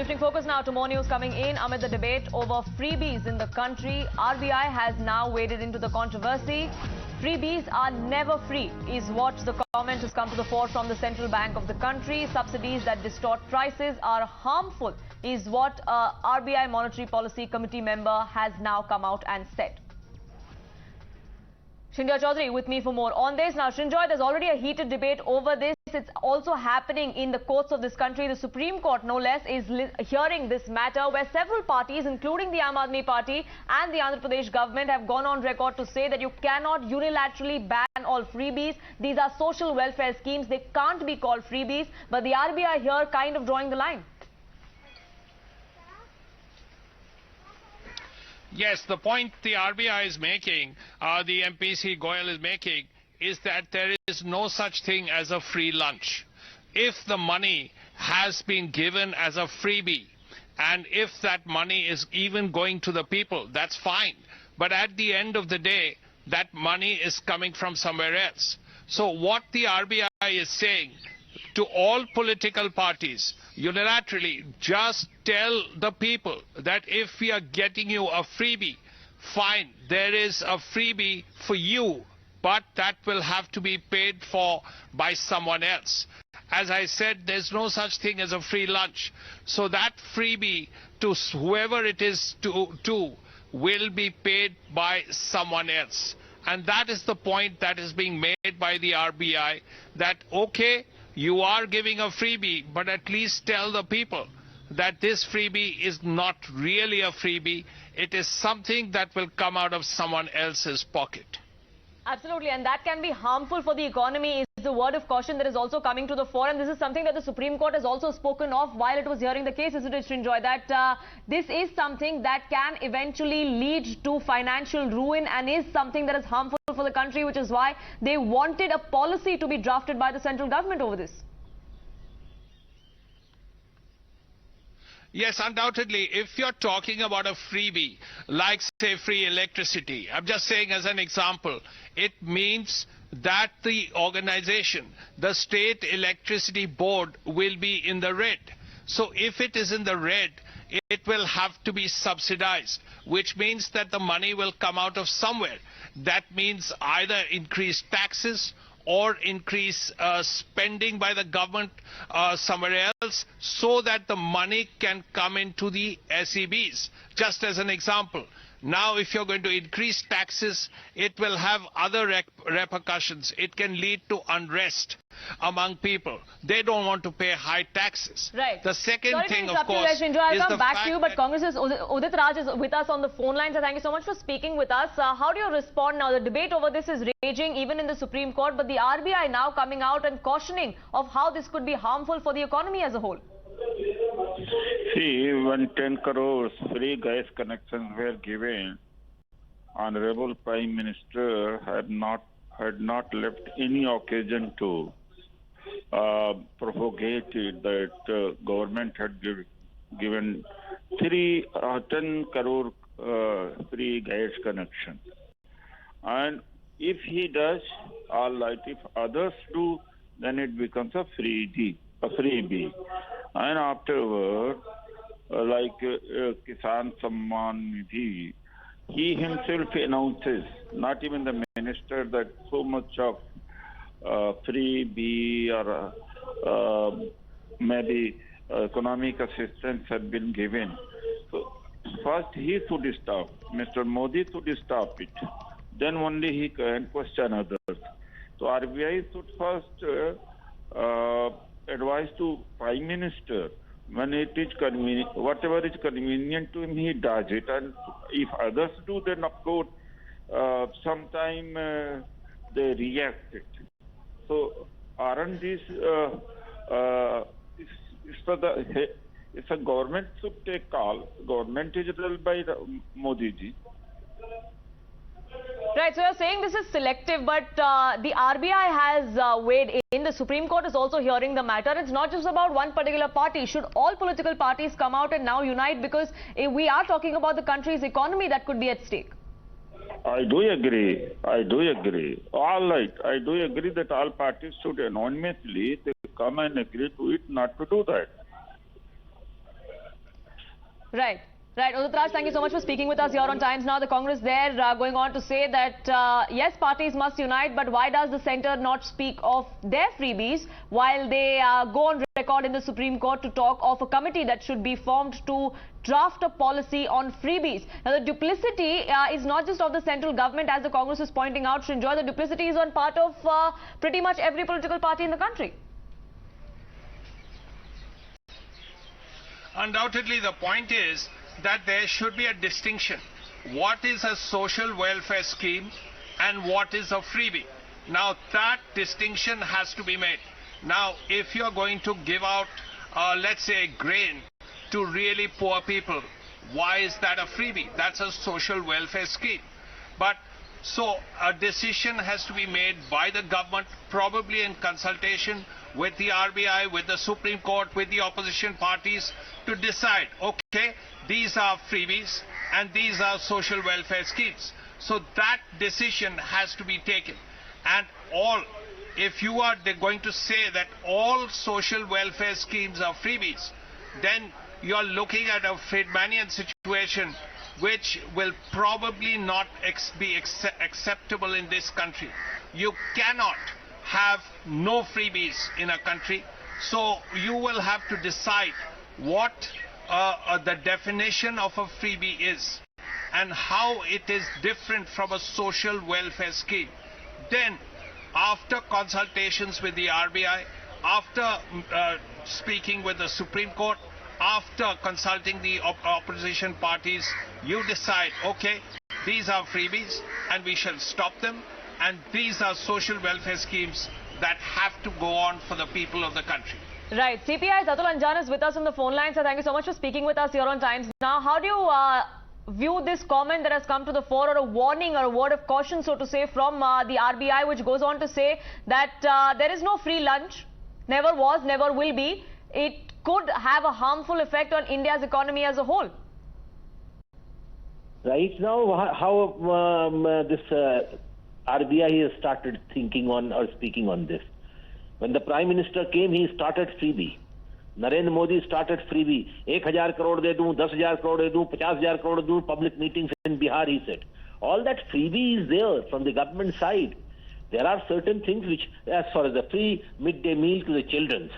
Shifting focus now to more news coming in amid the debate over freebies in the country. RBI has now waded into the controversy. Freebies are never free is what the comment has come to the fore from the central bank of the country. Subsidies that distort prices are harmful is what RBI Monetary Policy Committee member has now come out and said. Shinjoy Chaudhary with me for more on this. Now, Shinjoy, there's already a heated debate over this. It's also happening in the courts of this country. The Supreme Court, no less, is hearing this matter where several parties, including the Aam Aadmi Party and the Andhra Pradesh government, have gone on record to say that you cannot unilaterally ban all freebies. These are social welfare schemes. They can't be called freebies. But the RBI here kind of drawing the line. Yes, the point the RBI is making, the MPC Goyal is making, is that there is no such thing as a free lunch. If the money has been given as a freebie, and if that money is even going to the people, that's fine. But at the end of the day, that money is coming from somewhere else. So what the RBI is saying to all political parties, unilaterally, just tell the people that if we are getting you a freebie, fine, there is a freebie for you, but that will have to be paid for by someone else. As I said, there's no such thing as a free lunch. So that freebie to whoever it is to will be paid by someone else. And that is the point that is being made by the RBI, that okay, you are giving a freebie, but at least tell the people that this freebie is not really a freebie. It is something that will come out of someone else's pocket. Absolutely, and that can be harmful for the economy is the word of caution that is also coming to the fore, and this is something that the Supreme Court has also spoken of while it was hearing the case, isn't it, Srinjoy, that this is something that can eventually lead to financial ruin and is something that is harmful for the country, which is why they wanted a policy to be drafted by the central government over this. Yes, undoubtedly, if you're talking about a freebie, like say free electricity, I'm just saying as an example, it means that the organization, the State Electricity Board, will be in the red. So if it is in the red, it will have to be subsidized, which means that the money will come out of somewhere. That means either increased taxes or increase spending by the government somewhere else, so that the money can come into the SEBs. Just as an example, now if you're going to increase taxes, it will have other repercussions. It can lead to unrest among people. They don't want to pay high taxes. Right. The second thing, of course, is I'll come back to you, but that Congress's Udit Raj is with us on the phone line, so thank you so much for speaking with us. How do you respond now? The debate over this is raging even in the Supreme Court, but the RBI now coming out and cautioning of how this could be harmful for the economy as a whole. See, when 10 crores free gas connections were given, Honorable Prime Minister had not left any occasion to propagate it that government had given 10 crore free gas connection. And if he does, all right. If others do, then it becomes a freebie. And afterward, like Kisan Samman Nidhi, he himself announces, not even the minister, that so much of freebie or maybe economic assistance have been given. So first he should stop. Mr. Modi should stop it. Then only he can question others. So RBI should first advise to Prime Minister, when it is convenient, whatever is convenient to him, he does it. And if others do, then of course, sometime they react it. So aren't these, it's a government should take call. Government is ruled by Modi ji. Right, so you're saying this is selective, but the RBI has weighed in. The Supreme Court is also hearing the matter. It's not just about one particular party. Should all political parties come out and now unite, because we are talking about the country's economy that could be at stake? I do agree. All right. I do agree that all parties should anonymously come and agree to it, not to do that. Right. Right. Udit Raj, thank you so much for speaking with us here on Times Now. The Congress there going on to say that, yes, parties must unite, but why does the centre not speak of their freebies while they go on record in the Supreme Court to talk of a committee that should be formed to draft a policy on freebies? Now, the duplicity is not just of the central government, as the Congress is pointing out. Srinjoy, the duplicity is on part of pretty much every political party in the country. Undoubtedly, the point is that there should be a distinction. What is a social welfare scheme and what is a freebie? Now, that distinction has to be made. Now, if you're going to give out, let's say, grain to really poor people, why is that a freebie? That's a social welfare scheme. But so a decision has to be made by the government, probably in consultation with the RBI, with the Supreme Court, with the opposition parties, to decide, okay, these are freebies and these are social welfare schemes. So that decision has to be taken. And if you are going to say that all social welfare schemes are freebies, then you are looking at a Friedmanian situation which will probably not be acceptable in this country. You cannot have no freebies in a country, so you will have to decide what the definition of a freebie is and how it is different from a social welfare scheme. Then, after consultations with the RBI, after speaking with the Supreme Court, after consulting the opposition parties, you decide, okay, these are freebies and we shall stop them, and these are social welfare schemes that have to go on for the people of the country. Right. CPI's Atul Anjan is with us on the phone line. So thank you so much for speaking with us here on Times Now. How do you view this comment that has come to the fore, or a warning or a word of caution, so to say, from the RBI, which goes on to say that there is no free lunch, never was, never will be. It could have a harmful effect on India's economy as a whole. Right now, how this RBI has started thinking on or speaking on this. When the Prime Minister came, he started freebie. Narendra Modi started freebie. 1,000 crore de दूं, 10,000 crore de दूं, 50,000 crore de दूं, public meetings in Bihar, he said. All that freebie is there from the government side. There are certain things which, as far as the free midday meal to the children,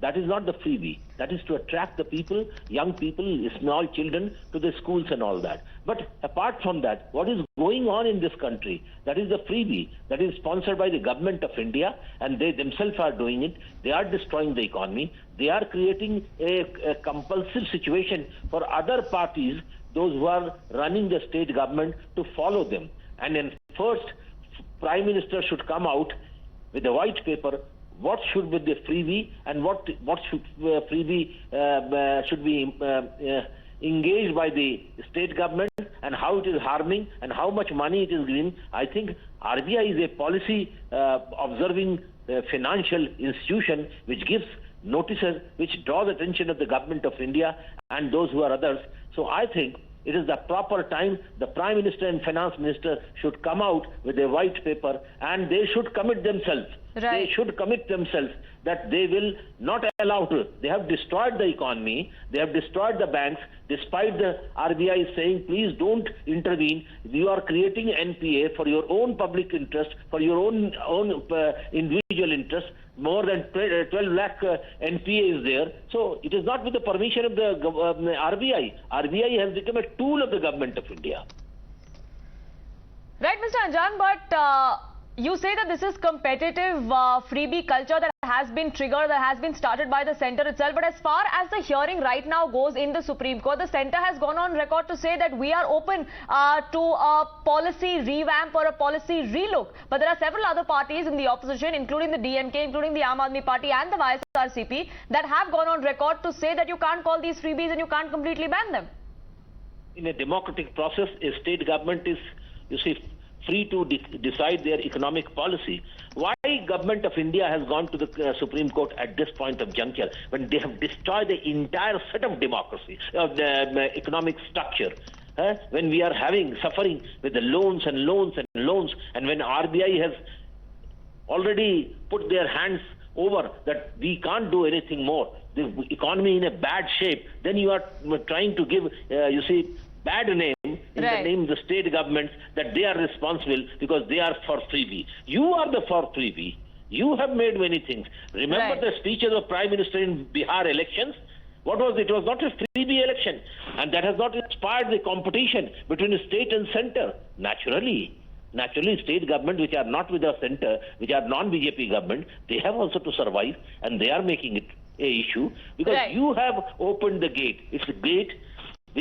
that is not the freebie. That is to attract the people, young people, small children to the schools and all that. But apart from that, what is going on in this country, that is the freebie, that is sponsored by the government of India, and they themselves are doing it. They are destroying the economy. They are creating a compulsive situation for other parties, those who are running the state government, to follow them. And then first, Prime Minister should come out with a white paper. What should be the freebie and what should freebie should be engaged by the state government, and how it is harming and how much money it is giving. I think RBI is a policy observing financial institution which gives notices, which draws attention of the government of India and those who are others. So I think it is the proper time. The Prime Minister and Finance Minister should come out with a white paper, and they should commit themselves. Right. They should commit themselves that they will not allow to. They have destroyed the economy. They have destroyed the banks. Despite the RBI saying, please don't intervene. You are creating NPA for your own public interest, for your own individual interest. More than 12 lakh NPA is there. So it is not with the permission of the RBI. RBI has become a tool of the government of India. Right, Mr. Anjan, but you say that this is competitive freebie culture that has been triggered, that has been started by the centre itself. But as far as the hearing right now goes in the Supreme Court, the centre has gone on record to say that we are open to a policy revamp or a policy relook. But there are several other parties in the opposition, including the DMK, including the Aam Aadmi Party and the YSRCP, that have gone on record to say that you can't call these freebies and you can't completely ban them. In a democratic process, a state government is, you see, free to decide their economic policy. Why government of India has gone to the Supreme Court at this point of juncture, when they have destroyed the entire set of democracy, of the economic structure? When we are suffering with the loans and loans and loans, and when RBI has already put their hands over that we can't do anything more. the economy in a bad shape, then you are trying to give, bad name in the name of the state governments that they are responsible because they are for freebie. You are the for freebie. You have made many things. Remember the speeches of Prime Minister in Bihar elections? What was it? It was not a freebie election. And that has not inspired the competition between state and center. Naturally, state government which are not with the center, which are non-BJP government, they have also to survive, and they are making it a issue because you have opened the gate. It's a gate.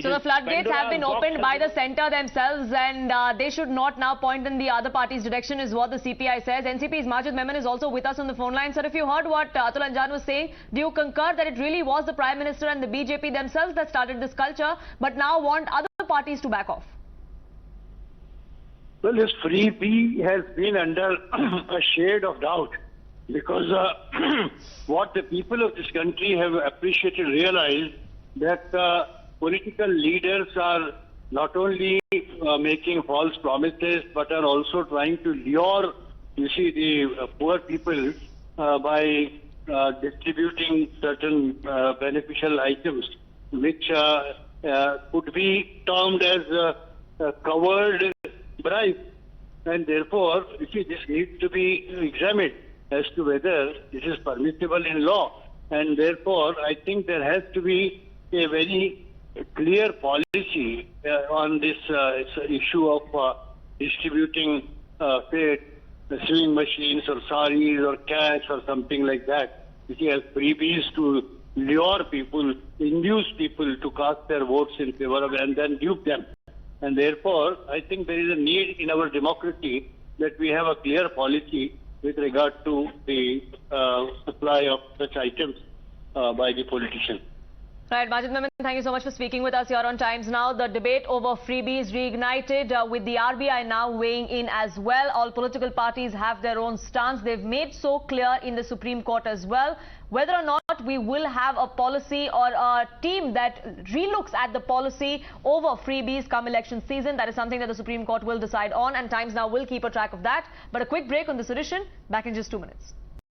So the floodgates have been opened by the centre themselves, and they should not now point in the other party's direction, is what the CPI says. NCP's Majid Memon is also with us on the phone line. Sir, if you heard what Atul Anjan was saying, do you concur that it really was the Prime Minister and the BJP themselves that started this culture, but now want other parties to back off? Well, this freebie has been under a shade of doubt because what the people of this country have appreciated, realized that political leaders are not only making false promises, but are also trying to lure, the poor people by distributing certain beneficial items, which could be termed as covered bribe. And therefore, this needs to be examined as to whether this is permissible in law. And therefore, I think there has to be a very clear policy on this issue of distributing, say, sewing machines or saris or cash or something like that, which has freebies to lure people, induce people to cast their votes in favor of and then dupe them. And therefore, I think there is a need in our democracy that we have a clear policy with regard to the supply of such items by the politicians. Right, Majid Memon, thank you so much for speaking with us here on Times Now. The debate over freebies reignited with the RBI now weighing in as well. All political parties have their own stance. They've made so clear in the Supreme Court as well. Whether or not we will have a policy or a team that relooks at the policy over freebies come election season, that is something that the Supreme Court will decide on, and Times Now will keep a track of that. But a quick break on this edition. Back in just 2 minutes.